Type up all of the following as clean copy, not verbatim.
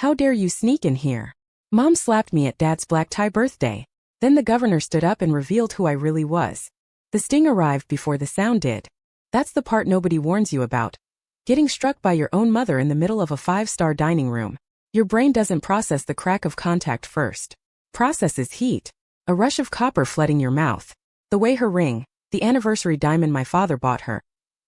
How dare you sneak in here? Mom slapped me at Dad's black tie birthday. Then the governor stood up and revealed who I really was. The sting arrived before the sound did. That's the part nobody warns you about. Getting struck by your own mother in the middle of a 5-star dining room. Your brain doesn't process the crack of contact first. Processes heat. A rush of copper flooding your mouth. The way her ring, the anniversary diamond my father bought her,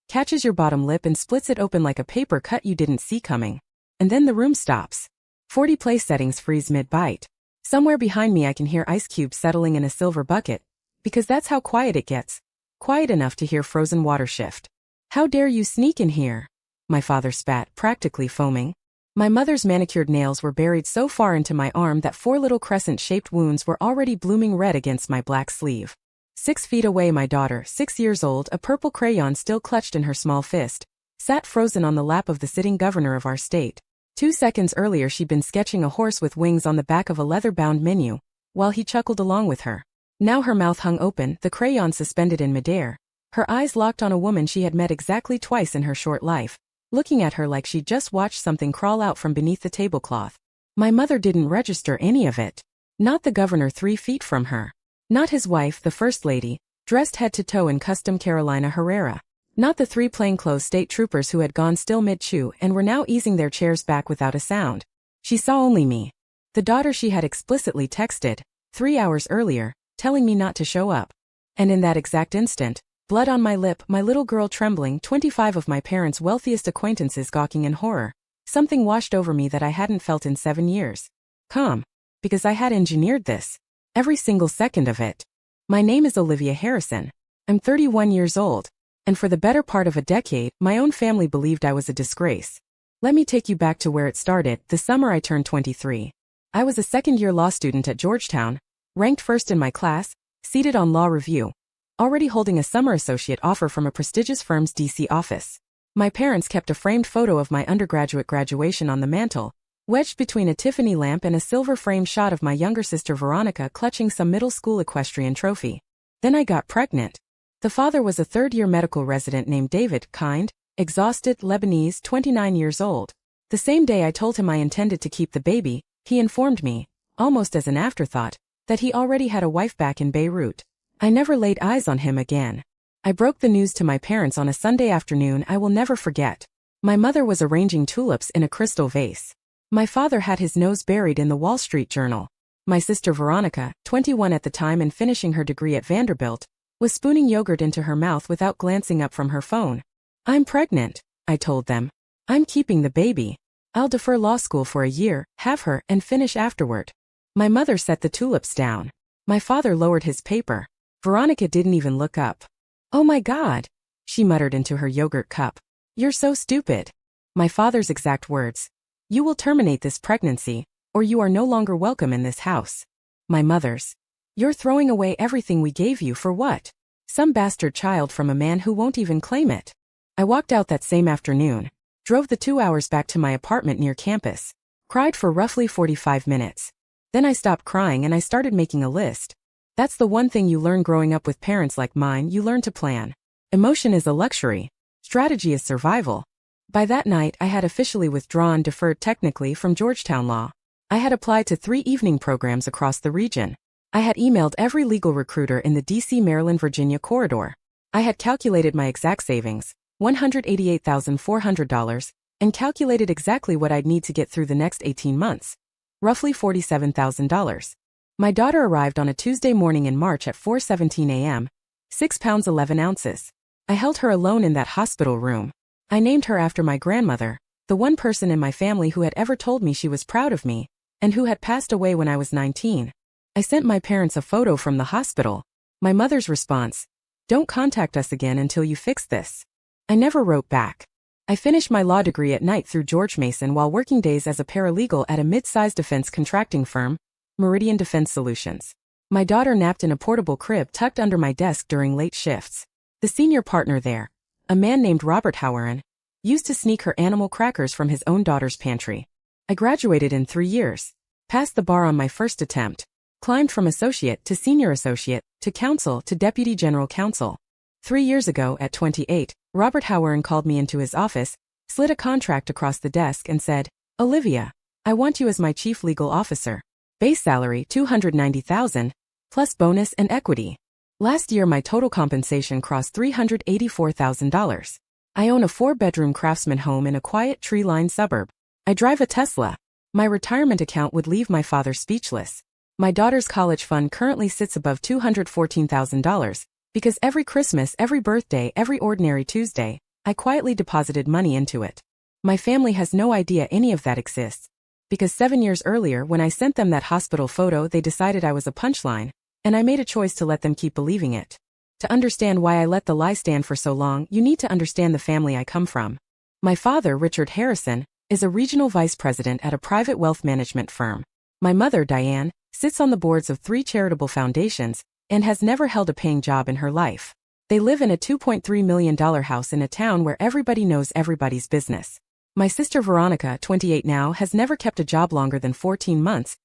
catches your bottom lip and splits it open like a paper cut you didn't see coming. And then the room stops. 40 place settings freeze mid-bite. Somewhere behind me I can hear ice cubes settling in a silver bucket, because that's how quiet it gets. Quiet enough to hear frozen water shift. How dare you sneak in here? My father spat, practically foaming. My mother's manicured nails were buried so far into my arm that 4 little crescent-shaped wounds were already blooming red against my black sleeve. 6 feet away my daughter, 6 years old, a purple crayon still clutched in her small fist, sat frozen on the lap of the sitting governor of our state. 2 seconds earlier she'd been sketching a horse with wings on the back of a leather-bound menu, while he chuckled along with her. Now her mouth hung open, the crayon suspended in midair, her eyes locked on a woman she had met exactly twice in her short life, looking at her like she'd just watched something crawl out from beneath the tablecloth. My mother didn't register any of it. Not the governor 3 feet from her. Not his wife, the First Lady, dressed head to toe in custom Carolina Herrera. Not the 3 plainclothes state troopers who had gone still mid-chew and were now easing their chairs back without a sound. She saw only me. The daughter she had explicitly texted, 3 hours earlier, telling me not to show up. And in that exact instant, blood on my lip, my little girl trembling, 25 of my parents' wealthiest acquaintances gawking in horror, something washed over me that I hadn't felt in 7 years. Calm. Because I had engineered this. Every single second of it. My name is Olivia Harrison. I'm 31 years old. And for the better part of a decade, my own family believed I was a disgrace. Let me take you back to where it started, the summer I turned 23. I was a second-year law student at Georgetown, ranked first in my class, seated on law review, already holding a summer associate offer from a prestigious firm's D.C. office. My parents kept a framed photo of my undergraduate graduation on the mantel, wedged between a Tiffany lamp and a silver-framed shot of my younger sister Veronica clutching some middle school equestrian trophy. Then I got pregnant. The father was a third-year medical resident named David, kind, exhausted, Lebanese, 29 years old. The same day I told him I intended to keep the baby, he informed me, almost as an afterthought, that he already had a wife back in Beirut. I never laid eyes on him again. I broke the news to my parents on a Sunday afternoon I will never forget. My mother was arranging tulips in a crystal vase. My father had his nose buried in the Wall Street Journal. My sister Veronica, 21 at the time and finishing her degree at Vanderbilt, was spooning yogurt into her mouth without glancing up from her phone. I'm pregnant, I told them. I'm keeping the baby. I'll defer law school for a year, have her, and finish afterward. My mother set the tulips down. My father lowered his paper. Veronica didn't even look up. Oh my God, she muttered into her yogurt cup. You're so stupid. My father's exact words. You will terminate this pregnancy, or you are no longer welcome in this house. My mother's. You're throwing away everything we gave you for what? Some bastard child from a man who won't even claim it. I walked out that same afternoon, drove the 2 hours back to my apartment near campus, cried for roughly 45 minutes. Then I stopped crying and I started making a list. That's the one thing you learn growing up with parents like mine, you learn to plan. Emotion is a luxury. Strategy is survival. By that night I had officially withdrawn, deferred technically, from Georgetown Law. I had applied to 3 evening programs across the region. I had emailed every legal recruiter in the D.C., Maryland, Virginia corridor. I had calculated my exact savings, $188,400, and calculated exactly what I'd need to get through the next 18 months. Roughly $47,000. My daughter arrived on a Tuesday morning in March at 4:17 a.m., 6 pounds 11 ounces. I held her alone in that hospital room. I named her after my grandmother, the one person in my family who had ever told me she was proud of me, and who had passed away when I was 19. I sent my parents a photo from the hospital. My mother's response, "Don't contact us again until you fix this." I never wrote back. I finished my law degree at night through George Mason while working days as a paralegal at a mid-sized defense contracting firm, Meridian Defense Solutions. My daughter napped in a portable crib tucked under my desk during late shifts. The senior partner there, a man named Robert Howerin, used to sneak her animal crackers from his own daughter's pantry. I graduated in 3 years, passed the bar on my first attempt, climbed from associate to senior associate, to counsel to deputy general counsel. 3 years ago, at 28, Robert Howerin called me into his office, slid a contract across the desk and said, "Olivia, I want you as my chief legal officer. Base salary $290,000, plus bonus and equity. Last year my total compensation crossed $384,000. I own a 4-bedroom craftsman home in a quiet tree-lined suburb. I drive a Tesla. My retirement account would leave my father speechless. My daughter's college fund currently sits above $214,000, because every Christmas, every birthday, every ordinary Tuesday, I quietly deposited money into it. My family has no idea any of that exists, because 7 years earlier when I sent them that hospital photo they decided I was a punchline, and I made a choice to let them keep believing it. To understand why I let the lie stand for so long, you need to understand the family I come from. My father, Richard Harrison, is a regional vice president at a private wealth management firm. My mother, Diane, sits on the boards of 3 charitable foundations and has never held a paying job in her life. They live in a $2.3 million house in a town where everybody knows everybody's business. My sister Veronica, 28 now, has never kept a job longer than 14 months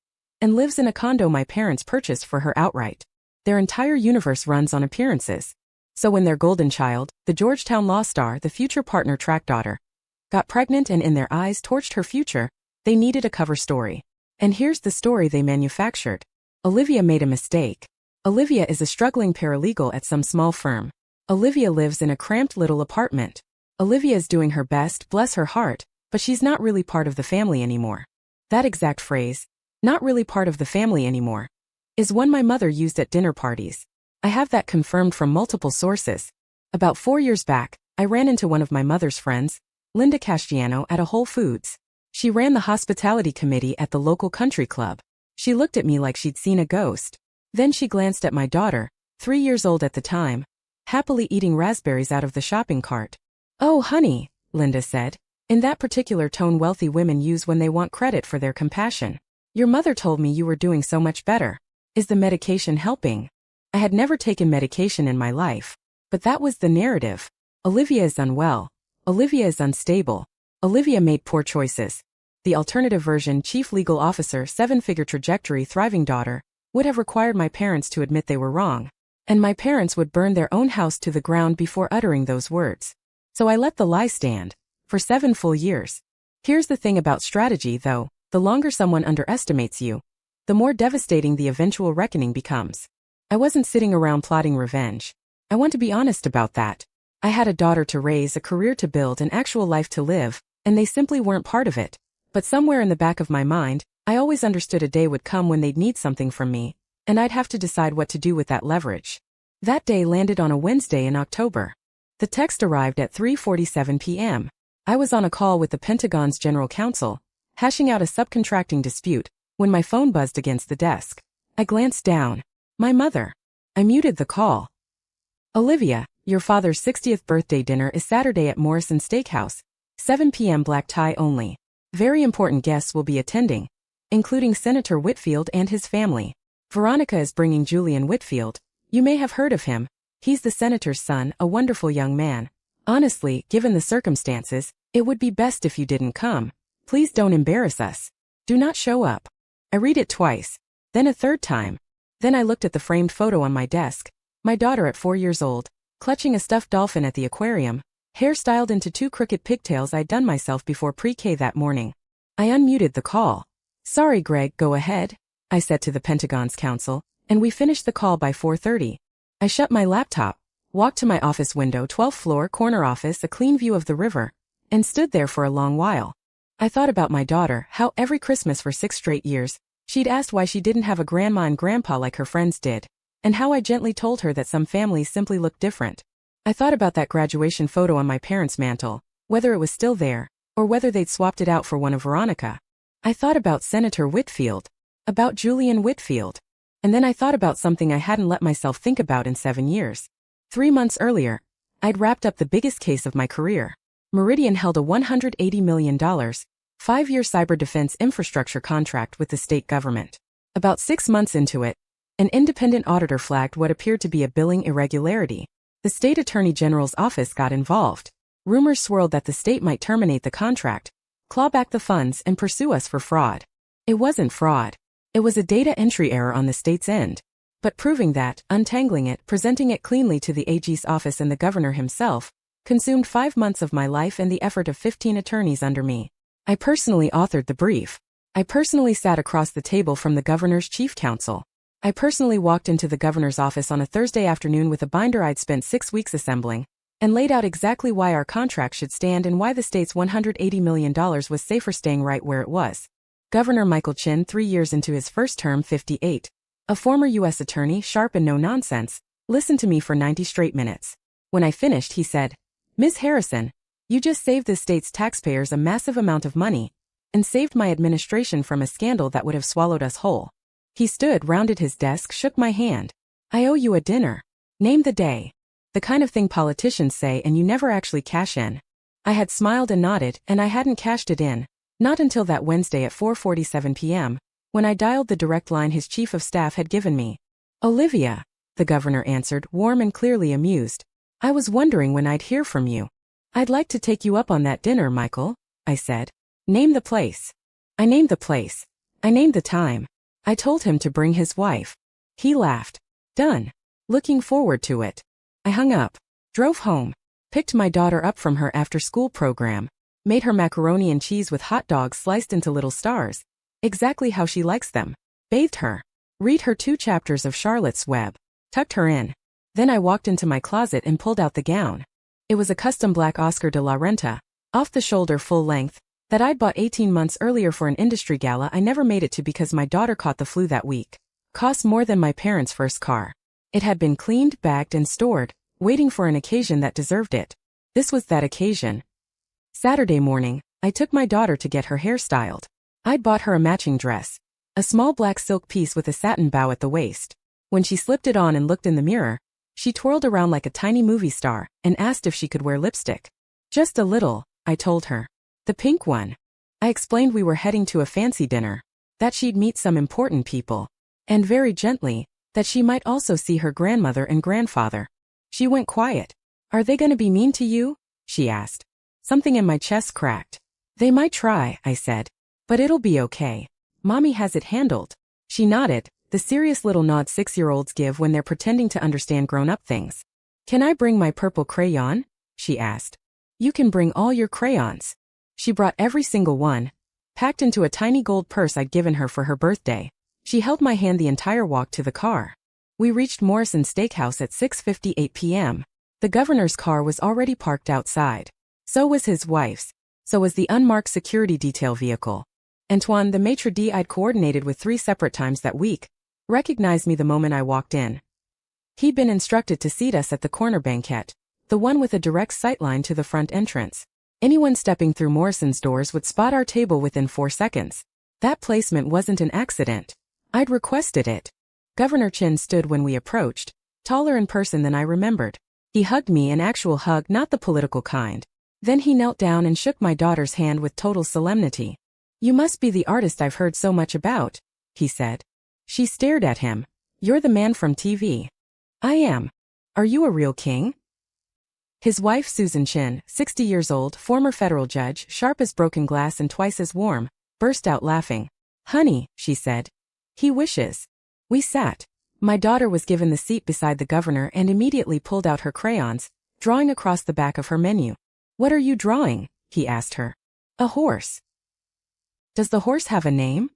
and lives in a condo my parents purchased for her outright. Their entire universe runs on appearances. So when their golden child, the Georgetown law star, the future partner track daughter, got pregnant and in their eyes torched her future, they needed a cover story. And here's the story they manufactured. Olivia made a mistake. Olivia is a struggling paralegal at some small firm. Olivia lives in a cramped little apartment. Olivia is doing her best, bless her heart, but she's not really part of the family anymore. That exact phrase, not really part of the family anymore, is one my mother used at dinner parties. I have that confirmed from multiple sources. About 4 years back, I ran into one of my mother's friends, Linda Castiano, at a Whole Foods. She ran the hospitality committee at the local country club. She looked at me like she'd seen a ghost. Then she glanced at my daughter, 3 years old at the time, happily eating raspberries out of the shopping cart. "Oh, honey," Linda said, in that particular tone wealthy women use when they want credit for their compassion. "Your mother told me you were doing so much better. Is the medication helping?" I had never taken medication in my life, but that was the narrative. Olivia is unwell. Olivia is unstable. Olivia made poor choices. The alternative version, chief legal officer, 7-figure trajectory, thriving daughter, would have required my parents to admit they were wrong, and my parents would burn their own house to the ground before uttering those words. So I let the lie stand. For 7 full years. Here's the thing about strategy though, the longer someone underestimates you, the more devastating the eventual reckoning becomes. I wasn't sitting around plotting revenge. I want to be honest about that. I had a daughter to raise, a career to build, an actual life to live, and they simply weren't part of it. But somewhere in the back of my mind, I always understood a day would come when they'd need something from me, and I'd have to decide what to do with that leverage. That day landed on a Wednesday in October. The text arrived at 3:47 p.m. I was on a call with the Pentagon's general counsel, hashing out a subcontracting dispute, when my phone buzzed against the desk. I glanced down. My mother. I muted the call. "Olivia, your father's 60th birthday dinner is Saturday at Morrison Steakhouse, 7 p.m. black tie only. Very important guests will be attending, including Senator Whitfield and his family. Veronica is bringing Julian Whitfield. You may have heard of him. He's the senator's son, a wonderful young man. Honestly, given the circumstances, it would be best if you didn't come. Please don't embarrass us. Do not show up." I read it twice, then a third time. Then I looked at the framed photo on my desk. My daughter at 4 years old, clutching a stuffed dolphin at the aquarium, hair styled into 2 crooked pigtails I'd done myself before pre-K that morning. I unmuted the call. "Sorry, Greg, go ahead," I said to the Pentagon's counsel, and we finished the call by 4:30. I shut my laptop, walked to my office window, 12th floor, corner office, a clean view of the river, and stood there for a long while. I thought about my daughter, how every Christmas for 6 straight years, she'd asked why she didn't have a grandma and grandpa like her friends did, and how I gently told her that some families simply look different. I thought about that graduation photo on my parents' mantle, whether it was still there, or whether they'd swapped it out for one of Veronica. I thought about Senator Whitfield, about Julian Whitfield. And then I thought about something I hadn't let myself think about in 7 years. 3 months earlier, I'd wrapped up the biggest case of my career. Meridian held a $180 million, 5-year cyber defense infrastructure contract with the state government. About 6 months into it, an independent auditor flagged what appeared to be a billing irregularity. The state attorney general's office got involved. Rumors swirled that the state might terminate the contract, claw back the funds, and pursue us for fraud. It wasn't fraud. It was a data entry error on the state's end. But proving that, untangling it, presenting it cleanly to the AG's office and the governor himself, consumed 5 months of my life and the effort of 15 attorneys under me. I personally authored the brief. I personally sat across the table from the governor's chief counsel. I personally walked into the governor's office on a Thursday afternoon with a binder I'd spent 6 weeks assembling, and laid out exactly why our contract should stand and why the state's $180 million was safer staying right where it was. Governor Michael Chin, 3 years into his first term, 58. A former U.S. attorney, sharp and no nonsense, listened to me for 90 straight minutes. When I finished, he said, "Ms. Harrison, you just saved this state's taxpayers a massive amount of money, and saved my administration from a scandal that would have swallowed us whole." He stood, rounded his desk, shook my hand. "I owe you a dinner. Name the day." The kind of thing politicians say and you never actually cash in. I had smiled and nodded, and I hadn't cashed it in. Not until that Wednesday at 4:47 p.m., when I dialed the direct line his chief of staff had given me. "Olivia," the governor answered, warm and clearly amused. "I was wondering when I'd hear from you." "I'd like to take you up on that dinner, Michael," I said. "Name the place." I named the place. I named the time. I told him to bring his wife. He laughed. "Done. Looking forward to it." I hung up, drove home, picked my daughter up from her after-school program, made her macaroni and cheese with hot dogs sliced into little stars, exactly how she likes them, bathed her, read her 2 chapters of Charlotte's Web, tucked her in. Then I walked into my closet and pulled out the gown. It was a custom black Oscar de la Renta, off-the-shoulder full length, that I'd bought 18 months earlier for an industry gala I never made it to because my daughter caught the flu that week. Cost more than my parents' first car. It had been cleaned, bagged, and stored, waiting for an occasion that deserved it. This was that occasion. Saturday morning, I took my daughter to get her hair styled. I'd bought her a matching dress, a small black silk piece with a satin bow at the waist. When she slipped it on and looked in the mirror, she twirled around like a tiny movie star and asked if she could wear lipstick. "Just a little," I told her. "The pink one." I explained we were heading to a fancy dinner, that she'd meet some important people, and very gently, that she might also see her grandmother and grandfather. She went quiet. "Are they going to be mean to you?" she asked. Something in my chest cracked. "They might try," I said. "But it'll be okay. Mommy has it handled." She nodded, the serious little nod 6-year-olds give when they're pretending to understand grown-up things. "Can I bring my purple crayon?" she asked. "You can bring all your crayons." She brought every single one, packed into a tiny gold purse I'd given her for her birthday. She held my hand the entire walk to the car. We reached Morrison's Steakhouse at 6:58 p.m. The governor's car was already parked outside. So was his wife's. So was the unmarked security detail vehicle. Antoine, the maitre d' I'd coordinated with 3 separate times that week, recognized me the moment I walked in. He'd been instructed to seat us at the corner banquette, the one with a direct sightline to the front entrance. Anyone stepping through Morrison's doors would spot our table within 4 seconds. That placement wasn't an accident. I'd requested it. Governor Chin stood when we approached, taller in person than I remembered. He hugged me, an actual hug, not the political kind. Then he knelt down and shook my daughter's hand with total solemnity. "You must be the artist I've heard so much about," he said. She stared at him. "You're the man from TV." "I am. Are you a real king?" His wife, Susan Chin, 60 years old, former federal judge, sharp as broken glass and twice as warm, burst out laughing. "Honey," she said. "He wishes." We sat. My daughter was given the seat beside the governor and immediately pulled out her crayons, drawing across the back of her menu. "What are you drawing?" he asked her. "A horse." "Does the horse have a name?"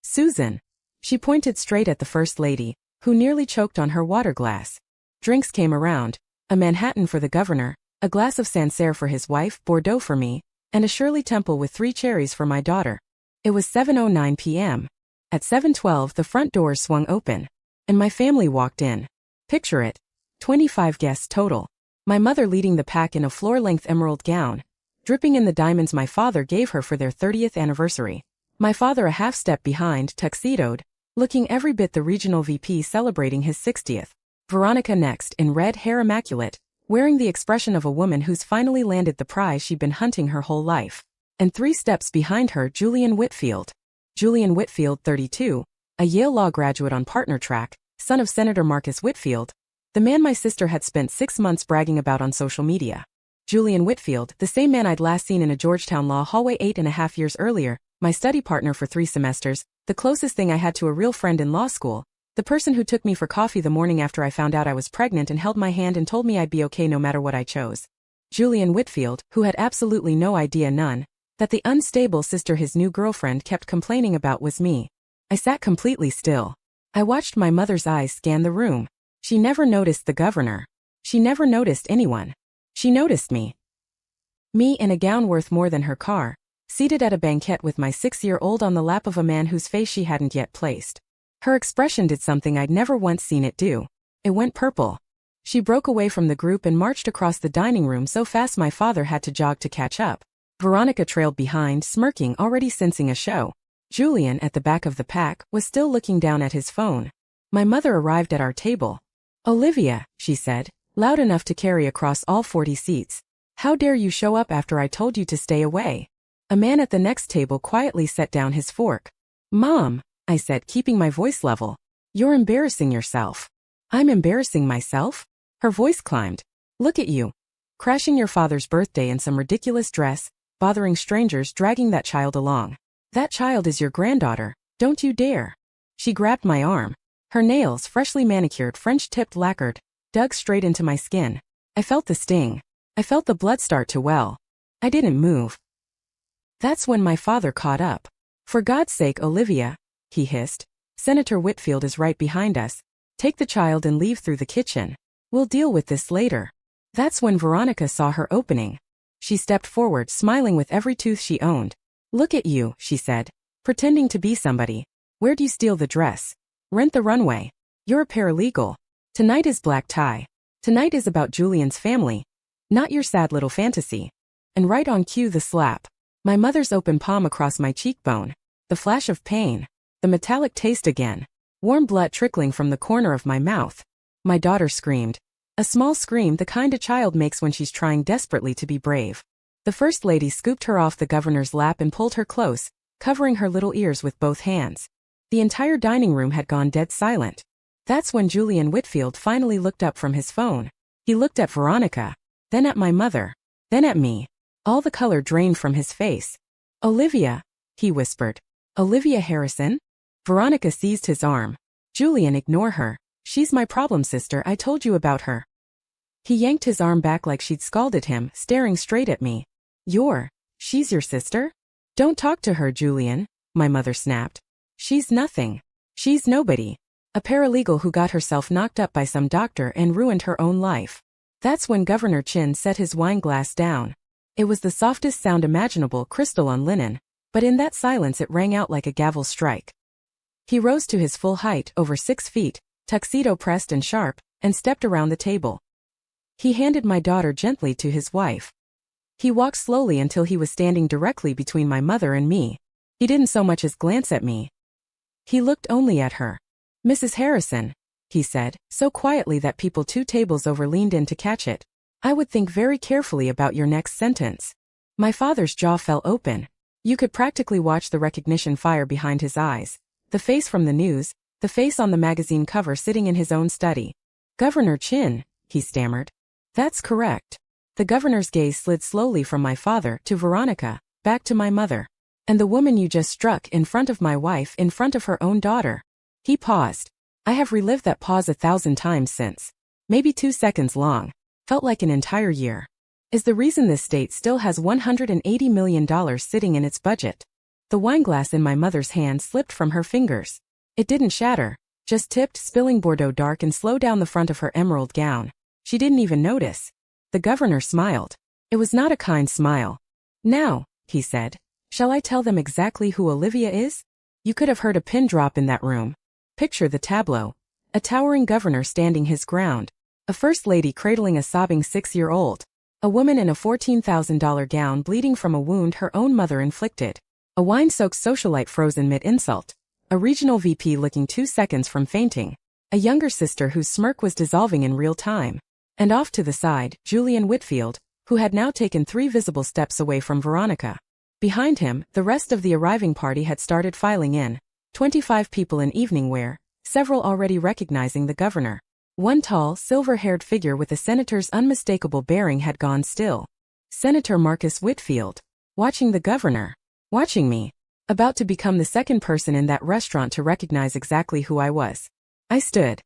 "Susan." She pointed straight at the First Lady, who nearly choked on her water glass. Drinks came around, a Manhattan for the governor, a glass of Sancerre for his wife, Bordeaux for me, and a Shirley Temple with 3 cherries for my daughter. It was 7:09 p.m. At 7:12 the front doors swung open, and my family walked in. Picture it. 25 guests total. My mother leading the pack in a floor-length emerald gown, dripping in the diamonds my father gave her for their 30th anniversary. My father a half step behind, tuxedoed, looking every bit the regional VP celebrating his 60th. Veronica next, in red hair immaculate, wearing the expression of a woman who's finally landed the prize she'd been hunting her whole life. And 3 steps behind her, Julian Whitfield. Julian Whitfield, 32, a Yale Law graduate on partner track, son of Senator Marcus Whitfield, the man my sister had spent 6 months bragging about on social media. Julian Whitfield, the same man I'd last seen in a Georgetown law hallway 8.5 years earlier, my study partner for 3 semesters, the closest thing I had to a real friend in law school, the person who took me for coffee the morning after I found out I was pregnant and held my hand and told me I'd be okay no matter what I chose. Julian Whitfield, who had absolutely no idea, none, that the unstable sister his new girlfriend kept complaining about was me. I sat completely still. I watched my mother's eyes scan the room. She never noticed the governor. She never noticed anyone. She noticed me. Me in a gown worth more than her car, seated at a banquet with my 6-year-old on the lap of a man whose face she hadn't yet placed. Her expression did something I'd never once seen it do. It went purple. She broke away from the group and marched across the dining room so fast my father had to jog to catch up. Veronica trailed behind, smirking, already sensing a show. Julian, at the back of the pack, was still looking down at his phone. My mother arrived at our table. "Olivia," she said, loud enough to carry across all 40 seats. "How dare you show up after I told you to stay away?" A man at the next table quietly set down his fork. "Mom," I said, keeping my voice level. "You're embarrassing yourself." "I'm embarrassing myself?" Her voice climbed. "Look at you. Crashing your father's birthday in some ridiculous dress, bothering strangers, dragging that child along. That child is your granddaughter. Don't you dare." She grabbed my arm. Her nails, freshly manicured, French-tipped, lacquered, dug straight into my skin. I felt the sting. I felt the blood start to well. I didn't move. That's when my father caught up. "For God's sake, Olivia," he hissed. "Senator Whitfield is right behind us. Take the child and leave through the kitchen. We'll deal with this later." That's when Veronica saw her opening. She stepped forward, smiling with every tooth she owned. "Look at you," she said, "pretending to be somebody. Where'd you steal the dress? Rent the runway. You're a paralegal. Tonight is black tie. Tonight is about Julian's family, not your sad little fantasy." And right on cue, the slap. My mother's open palm across my cheekbone. The flash of pain. The metallic taste again. Warm blood trickling from the corner of my mouth. My daughter screamed. A small scream, the kind a child makes when she's trying desperately to be brave. The First Lady scooped her off the governor's lap and pulled her close, covering her little ears with both hands. The entire dining room had gone dead silent. That's when Julian Whitfield finally looked up from his phone. He looked at Veronica, then at my mother, then at me. All the color drained from his face. "Olivia," he whispered. "Olivia Harrison?" Veronica seized his arm. "Julian, ignore her. She's my problem sister, I told you about her." He yanked his arm back like she'd scalded him, staring straight at me. She's your sister? Don't talk to her, Julian," my mother snapped. "She's nothing. She's nobody. A paralegal who got herself knocked up by some doctor and ruined her own life." That's when Governor Chin set his wine glass down. It was the softest sound imaginable, crystal on linen, but in that silence it rang out like a gavel strike. He rose to his full height, over 6 feet, tuxedo pressed and sharp, and stepped around the table. He handed my daughter gently to his wife. He walked slowly until he was standing directly between my mother and me. He didn't so much as glance at me. He looked only at her. "Mrs. Harrison," he said, so quietly that people 2 tables over leaned in to catch it, "I would think very carefully about your next sentence." My father's jaw fell open. You could practically watch the recognition fire behind his eyes. The face from the news, the face on the magazine cover sitting in his own study. "Governor Chin," he stammered. "That's correct." The governor's gaze slid slowly from my father to Veronica, back to my mother. "And the woman you just struck in front of my wife, in front of her own daughter." He paused. I have relived that pause 1,000 times since. Maybe 2 seconds long. Felt like an entire year. Is the reason this state still has $180 million sitting in its budget. The wineglass in my mother's hand slipped from her fingers. It didn't shatter, just tipped, spilling Bordeaux dark and slow down the front of her emerald gown. She didn't even notice. The governor smiled. It was not a kind smile. "Now," he said, "shall I tell them exactly who Olivia is?" You could have heard a pin drop in that room. Picture the tableau. A towering governor standing his ground. A first lady cradling a sobbing 6-year-old. A woman in a $14,000 gown bleeding from a wound her own mother inflicted. A wine-soaked socialite frozen mid-insult. A regional VP looking 2 seconds from fainting. A younger sister whose smirk was dissolving in real time. And off to the side, Julian Whitfield, who had now taken 3 visible steps away from Veronica. Behind him, the rest of the arriving party had started filing in. 25 people in evening wear, several already recognizing the governor. One tall, silver-haired figure with the senator's unmistakable bearing had gone still. Senator Marcus Whitfield. Watching the governor. Watching me. About to become the second person in that restaurant to recognize exactly who I was. I stood.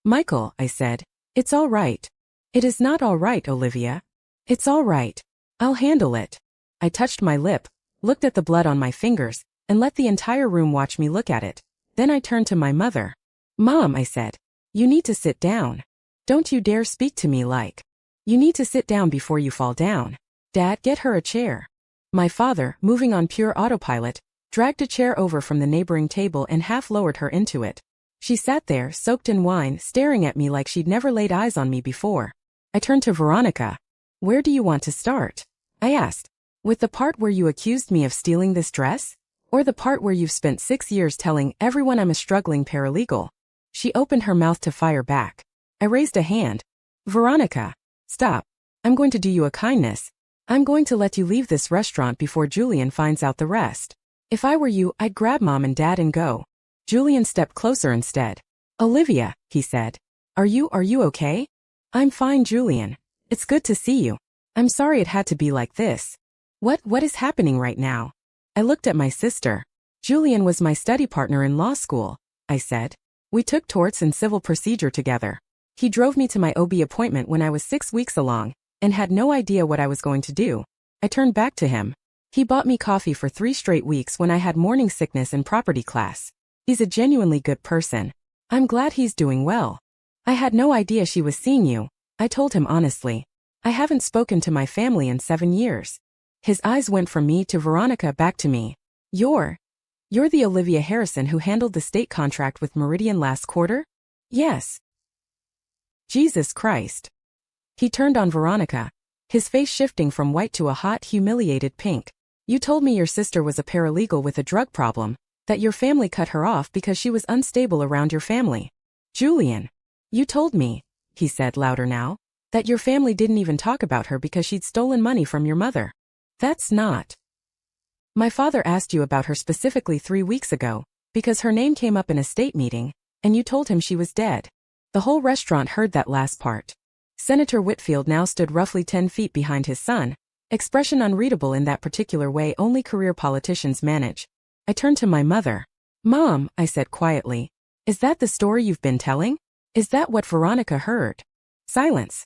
"Michael," I said, "it's all right." "It is not all right, Olivia. It's all right. I'll handle it." I touched my lip, looked at the blood on my fingers, and let the entire room watch me look at it. Then I turned to my mother. "Mom," I said, "you need to sit down. Don't you dare speak to me like. You need to sit down before you fall down. Dad, get her a chair." My father, moving on pure autopilot, dragged a chair over from the neighboring table and half lowered her into it. She sat there, soaked in wine, staring at me like she'd never laid eyes on me before. I turned to Veronica. "Where do you want to start?" I asked. "With the part where you accused me of stealing this dress? Or the part where you've spent 6 years telling everyone I'm a struggling paralegal?" She opened her mouth to fire back. I raised a hand. "Veronica, stop. I'm going to do you a kindness. I'm going to let you leave this restaurant before Julian finds out the rest. If I were you, I'd grab Mom and Dad and go." Julian stepped closer instead. "Olivia," he said. Are you okay?" "I'm fine, Julian. It's good to see you. I'm sorry it had to be like this." What is happening right now?" I looked at my sister. "Julian was my study partner in law school," I said. "We took torts and civil procedure together. He drove me to my OB appointment when I was 6 weeks along, and had no idea what I was going to do." I turned back to him. "He bought me coffee for 3 straight weeks when I had morning sickness in property class. He's a genuinely good person. I'm glad he's doing well." "I had no idea she was seeing you," I told him honestly. "I haven't spoken to my family in 7 years." His eyes went from me to Veronica back to me. You're the Olivia Harrison who handled the state contract with Meridian last quarter?" "Yes." "Jesus Christ." He turned on Veronica, his face shifting from white to a hot, humiliated pink. "You told me your sister was a paralegal with a drug problem, that your family cut her off because she was unstable around your family. Julian, you told me," he said louder now, "that your family didn't even talk about her because she'd stolen money from your mother. That's not. My father asked you about her specifically 3 weeks ago, because her name came up in a state meeting, and you told him she was dead." The whole restaurant heard that last part. Senator Whitfield now stood roughly 10 feet behind his son, expression unreadable in that particular way only career politicians manage. I turned to my mother. "Mom," I said quietly, "is that the story you've been telling? Is that what Veronica heard?" Silence.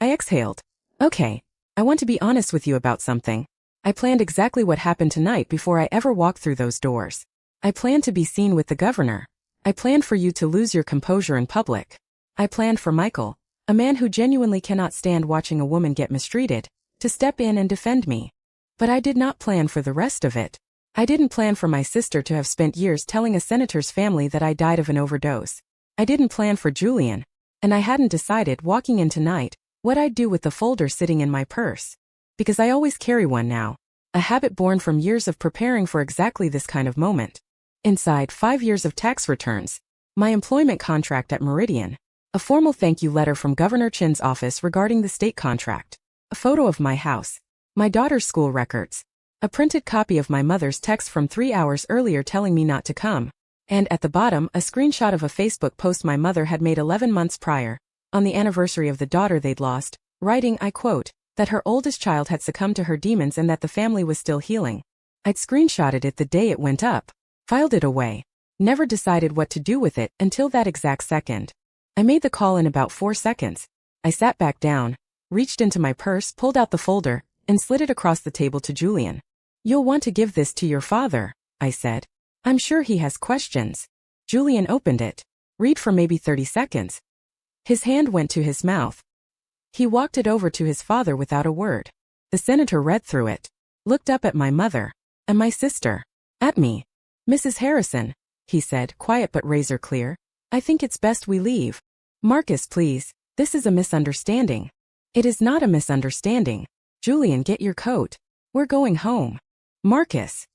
I exhaled. "Okay. I want to be honest with you about something. I planned exactly what happened tonight before I ever walked through those doors. I planned to be seen with the governor. I planned for you to lose your composure in public. I planned for Michael, a man who genuinely cannot stand watching a woman get mistreated, to step in and defend me. But I did not plan for the rest of it. I didn't plan for my sister to have spent years telling a senator's family that I died of an overdose. I didn't plan for Julian, and I hadn't decided walking in tonight what I'd do with the folder sitting in my purse. Because I always carry one now, a habit born from years of preparing for exactly this kind of moment. Inside 5 years of tax returns, my employment contract at Meridian, a formal thank you letter from Governor Chin's office regarding the state contract, a photo of my house, my daughter's school records, a printed copy of my mother's text from 3 hours earlier telling me not to come, and at the bottom a screenshot of a Facebook post my mother had made 11 months prior, on the anniversary of the daughter they'd lost, writing, I quote, that her oldest child had succumbed to her demons and that the family was still healing. I'd screenshotted it the day it went up, filed it away, never decided what to do with it until that exact second. I made the call in about 4 seconds. I sat back down, reached into my purse, pulled out the folder, and slid it across the table to Julian. "You'll want to give this to your father," I said. "I'm sure he has questions." Julian opened it. Read for maybe 30 seconds. His hand went to his mouth. He walked it over to his father without a word. The senator read through it, looked up at my mother, and my sister, at me. "Mrs. Harrison," he said, quiet but razor clear, "I think it's best we leave." "Marcus, please, this is a misunderstanding." "It is not a misunderstanding. Julian, get your coat. We're going home." "Marcus."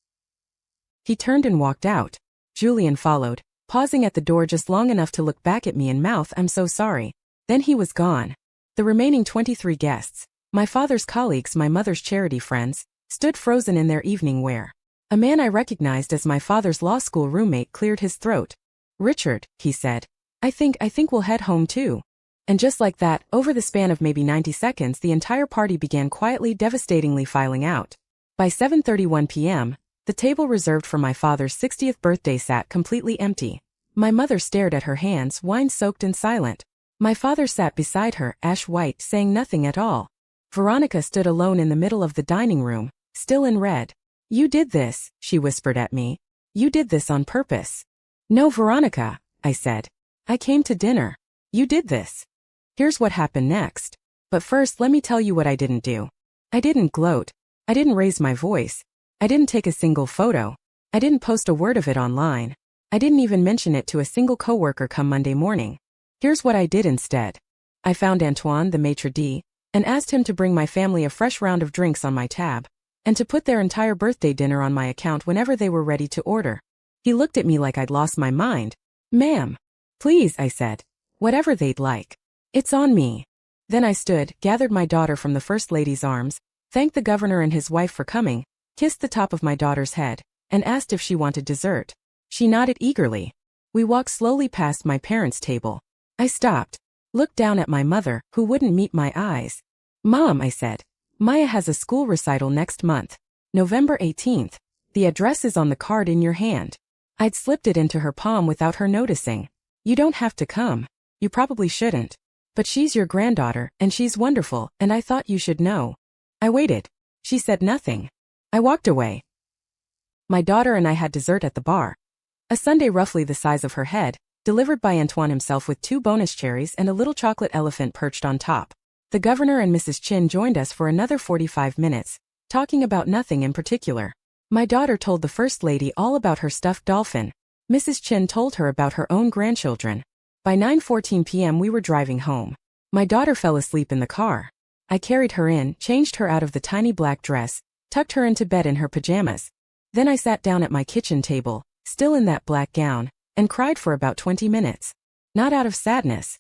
He turned and walked out. Julian followed, pausing at the door just long enough to look back at me and mouth, "I'm so sorry." Then he was gone. The remaining 23 guests, my father's colleagues, my mother's charity friends, stood frozen in their evening wear. A man I recognized as my father's law school roommate cleared his throat. "Richard," he said, I think we'll head home too." And just like that, over the span of maybe 90 seconds, the entire party began quietly, devastatingly filing out. By 7:31 p.m., the table reserved for my father's 60th birthday sat completely empty. My mother stared at her hands, wine-soaked and silent. My father sat beside her, ash-white, saying nothing at all. Veronica stood alone in the middle of the dining room, still in red. "You did this," she whispered at me. "You did this on purpose." "No, Veronica," I said. "I came to dinner. You did this." Here's what happened next. But first let me tell you what I didn't do. I didn't gloat. I didn't raise my voice. I didn't take a single photo. I didn't post a word of it online. I didn't even mention it to a single coworker come Monday morning. Here's what I did instead. I found Antoine, the maitre d', and asked him to bring my family a fresh round of drinks on my tab, and to put their entire birthday dinner on my account whenever they were ready to order. He looked at me like I'd lost my mind. "Ma'am. Please," I said. "Whatever they'd like. It's on me." Then I stood, gathered my daughter from the First Lady's arms, thanked the governor and his wife for coming, kissed the top of my daughter's head, and asked if she wanted dessert. She nodded eagerly. We walked slowly past my parents' table. I stopped, looked down at my mother, who wouldn't meet my eyes. "Mom," I said, "Maya has a school recital next month, November 18th. The address is on the card in your hand." I'd slipped it into her palm without her noticing. "You don't have to come. You probably shouldn't. But she's your granddaughter, and she's wonderful, and I thought you should know." I waited. She said nothing. I walked away. My daughter and I had dessert at the bar. A sundae roughly the size of her head, delivered by Antoine himself with 2 bonus cherries and a little chocolate elephant perched on top. The governor and Mrs. Chin joined us for another 45 minutes, talking about nothing in particular. My daughter told the First Lady all about her stuffed dolphin. Mrs. Chin told her about her own grandchildren. By 9:14 p.m. we were driving home. My daughter fell asleep in the car. I carried her in, changed her out of the tiny black dress, tucked her into bed in her pajamas. Then I sat down at my kitchen table, still in that black gown, and cried for about 20 minutes. Not out of sadness.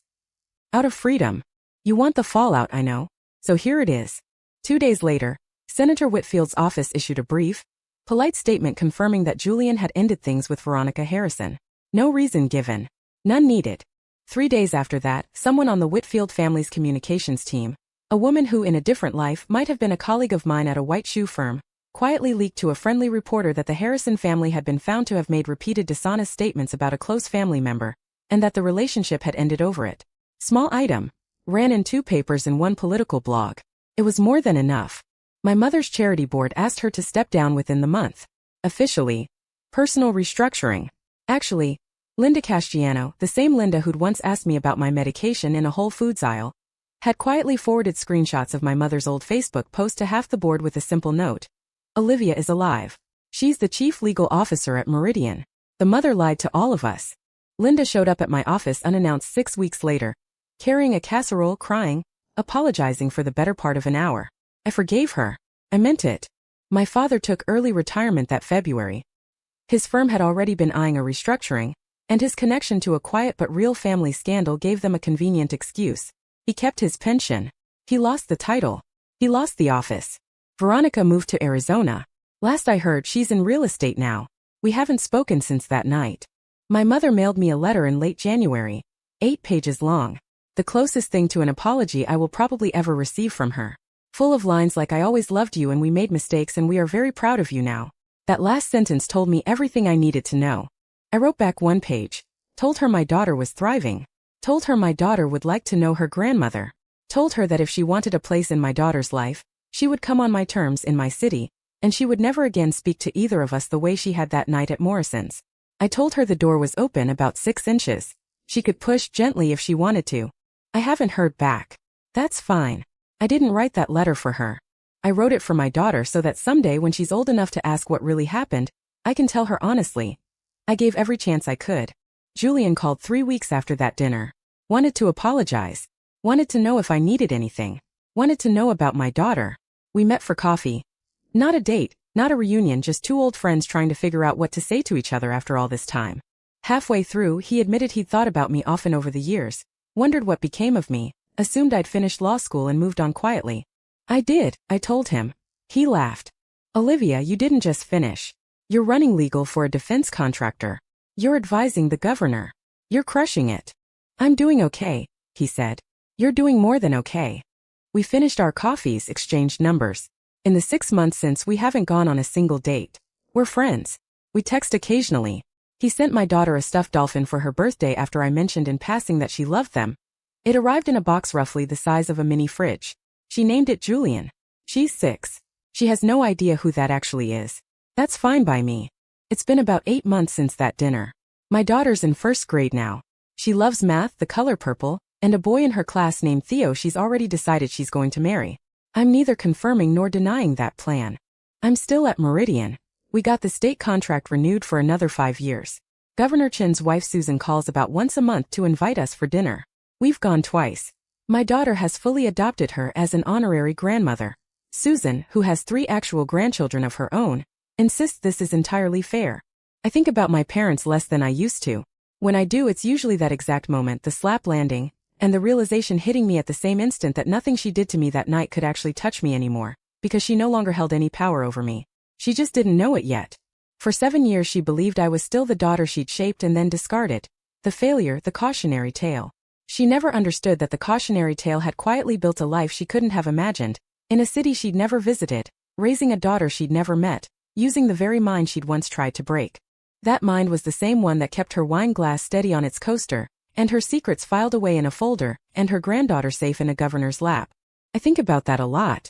Out of freedom. You want the fallout, I know. So here it is. 2 days later, Senator Whitfield's office issued a brief, polite statement confirming that Julian had ended things with Veronica Harrison. No reason given. None needed. 3 days after that, someone on the Whitfield family's communications team, a woman who in a different life might have been a colleague of mine at a white shoe firm, quietly leaked to a friendly reporter that the Harrison family had been found to have made repeated dishonest statements about a close family member, and that the relationship had ended over it. Small item. Ran in 2 papers and 1 political blog. It was more than enough. My mother's charity board asked her to step down within the month. Officially. Personal restructuring. Actually, Linda Castiano, the same Linda who'd once asked me about my medication in a Whole Foods aisle, had quietly forwarded screenshots of my mother's old Facebook post to half the board with a simple note. "Olivia is alive. She's the chief legal officer at Meridian." The mother lied to all of us. Linda showed up at my office unannounced 6 weeks later, carrying a casserole, crying, apologizing for the better part of an hour. I forgave her. I meant it. My father took early retirement that February. His firm had already been eyeing a restructuring, and his connection to a quiet but real family scandal gave them a convenient excuse. He kept his pension. He lost the title. He lost the office. Veronica moved to Arizona. Last I heard, she's in real estate now. We haven't spoken since that night. My mother mailed me a letter in late January, 8 pages long. The closest thing to an apology I will probably ever receive from her. Full of lines like "I always loved you and we made mistakes and we are very proud of you now." That last sentence told me everything I needed to know. I wrote back 1 page. Told her my daughter was thriving. Told her my daughter would like to know her grandmother. Told her that if she wanted a place in my daughter's life, she would come on my terms in my city, and she would never again speak to either of us the way she had that night at Morrison's. I told her the door was open about 6 inches. She could push gently if she wanted to. I haven't heard back. That's fine. I didn't write that letter for her. I wrote it for my daughter so that someday when she's old enough to ask what really happened, I can tell her honestly. I gave every chance I could. Julian called 3 weeks after that dinner. Wanted to apologize. Wanted to know if I needed anything. Wanted to know about my daughter. We met for coffee. Not a date, not a reunion, just 2 old friends trying to figure out what to say to each other after all this time. Halfway through, he admitted he'd thought about me often over the years, wondered what became of me, assumed I'd finished law school and moved on quietly. I did, I told him. He laughed. "Olivia, you didn't just finish. You're running legal for a defense contractor. You're advising the governor. You're crushing it." "I'm doing okay," he said. "You're doing more than okay." We finished our coffees, exchanged numbers. In the 6 months since, we haven't gone on a single date. We're friends. We text occasionally. He sent my daughter a stuffed dolphin for her birthday after I mentioned in passing that she loved them. It arrived in a box roughly the size of a mini fridge. She named it Julian. She's 6. She has no idea who that actually is. That's fine by me. It's been about 8 months since that dinner. My daughter's in 1st grade now. She loves math, the color purple, and a boy in her class named Theo she's already decided she's going to marry. I'm neither confirming nor denying that plan. I'm still at Meridian. We got the state contract renewed for another 5 years. Governor Chin's wife Susan calls about once a month to invite us for dinner. We've gone twice. My daughter has fully adopted her as an honorary grandmother. Susan, who has 3 actual grandchildren of her own, insists this is entirely fair. I think about my parents less than I used to. When I do, it's usually that exact moment, the slap landing, and the realization hitting me at the same instant that nothing she did to me that night could actually touch me anymore, because she no longer held any power over me. She just didn't know it yet. For 7 years she believed I was still the daughter she'd shaped and then discarded. The failure, the cautionary tale. She never understood that the cautionary tale had quietly built a life she couldn't have imagined, in a city she'd never visited, raising a daughter she'd never met, using the very mind she'd once tried to break. That mind was the same one that kept her wine glass steady on its coaster, and her secrets filed away in a folder, and her granddaughter safe in a governor's lap. I think about that a lot.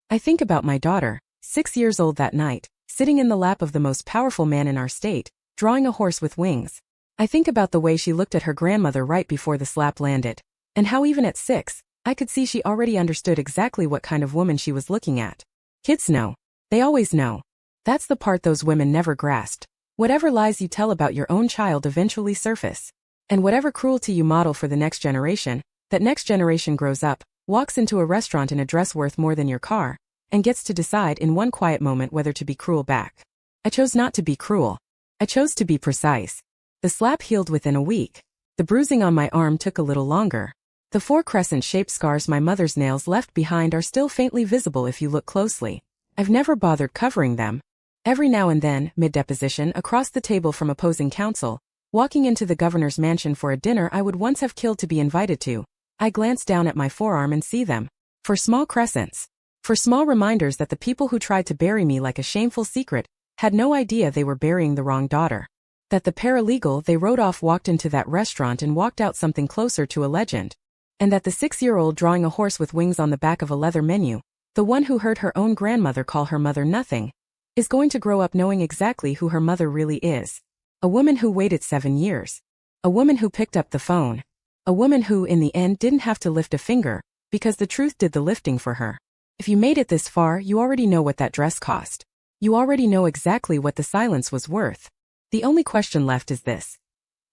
I think about my daughter, 6 years old that night, sitting in the lap of the most powerful man in our state, drawing a horse with wings. I think about the way she looked at her grandmother right before the slap landed, and how even at 6, I could see she already understood exactly what kind of woman she was looking at. Kids know. They always know. That's the part those women never grasped. Whatever lies you tell about your own child eventually surface. And whatever cruelty you model for the next generation, that next generation grows up, walks into a restaurant in a dress worth more than your car, and gets to decide in one quiet moment whether to be cruel back. I chose not to be cruel. I chose to be precise. The slap healed within a week. The bruising on my arm took a little longer. The 4 crescent-shaped scars my mother's nails left behind are still faintly visible if you look closely. I've never bothered covering them. Every now and then, mid-deposition, across the table from opposing counsel, walking into the governor's mansion for a dinner I would once have killed to be invited to, I glance down at my forearm and see them. For small crescents. For small reminders that the people who tried to bury me like a shameful secret had no idea they were burying the wrong daughter. That the paralegal they wrote off walked into that restaurant and walked out something closer to a legend. And that the 6-year-old drawing a horse with wings on the back of a leather menu, the one who heard her own grandmother call her mother nothing, is going to grow up knowing exactly who her mother really is. A woman who waited 7 years. A woman who picked up the phone. A woman who, in the end, didn't have to lift a finger, because the truth did the lifting for her. If you made it this far, you already know what that dress cost. You already know exactly what the silence was worth. The only question left is this.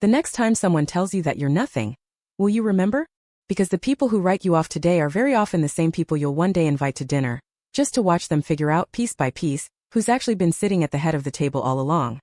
The next time someone tells you that you're nothing, will you remember? Because the people who write you off today are very often the same people you'll one day invite to dinner, just to watch them figure out piece by piece who's actually been sitting at the head of the table all along.